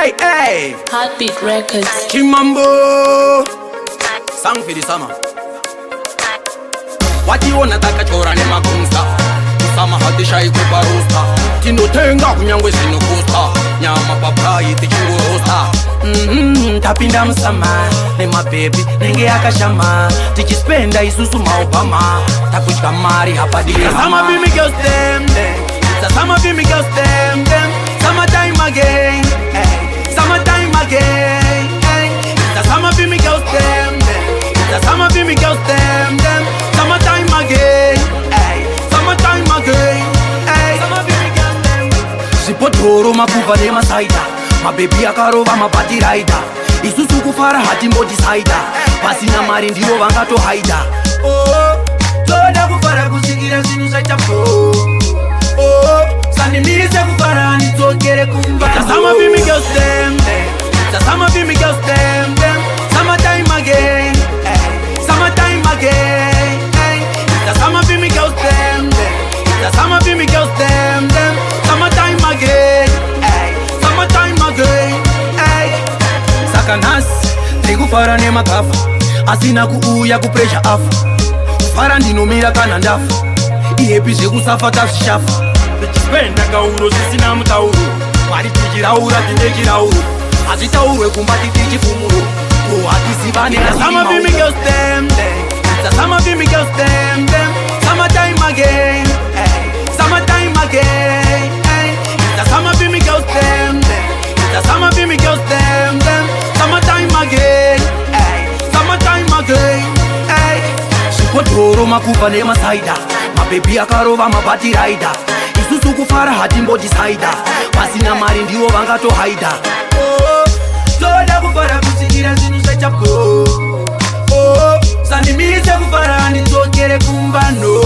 Hey, hey. Heartbeat Records. Chimambo. Song for the summer. What you wanna taka chora ne magunsa. Sama hati shai kupa rosta. Tino tenga kunyangwe sino costa. Nyama papai tichingo rosta. Tapinda msama. Ne my baby, nenge akashama. Tichispenda isusu maobama. Takuchka mari hapa dia. Sama be me girls them. Sama be me girls them. Summertime again. Summertime again. Sama be me girls them. Sama be me girls them. Summertime again. Summertime again. Sama be me girls them. Sipotoro makuva de masaida. My baby akarova mabati rider. Isusu kufara hati mbodi saida. Pasina mari ndiwo vangato haida. Oh, toda kufara kusikira sinu saita po. Oh, sani mise kufara nitokere kumba. Sama be me girls them. Sama be me girls them. Summertime again. Summertime again. Sama be me girls them. Sama be me girls them. Summertime again. Summertime again. Sakanas ndikufara nemakafa asina kuuya kupresha afa kufara ndinomira kana ndafa ihepi zvekusafa tazvishafa tichipenda kauro zvisina mutauro mari tichiraura tindechirauro hazvitaurwe kumba titichifumuro hatizivane Sama be me girls them. Sama be me girls them. Summertime again. Summertime again. Sama be me girls them. Sama be me girls them. Summertime again. Summertime again. Sipotoro makuva nemasaida. Mabebi akarova mabati rider. Isusu kufara hati mbodi saida. Pasina mari ndiwo vangato haida. Oh, toda kufara kusikira zinu sechapo. Oh, sani mise kufara nitokere kumbano.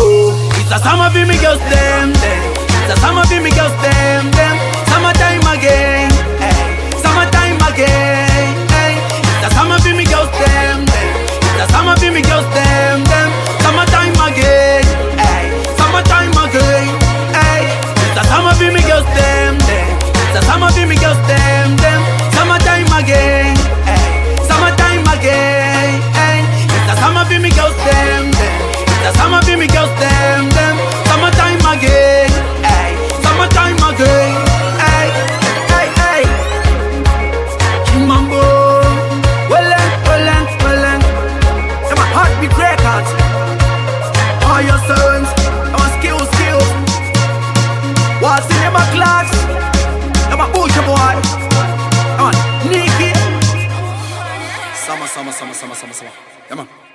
It's a summer be me girls them. It's a summer be me girls them. Summertime again. Summertime again. It's a summer be me girls them. It's a summer be me girls them. Summertime again. Summertime again. It's a summer be me girls them. It's a summer be me girls them. Summertime again. Summertime again. It's a summer be me girls them. It's a summer be me girls them. Summertime again. Summertime again. Chimambo. Well. I'm a heartbeat records. All your sons, I'm a skills. What's in my class? I'm a butcher boy. I'm a Nicky. Summer. Come on.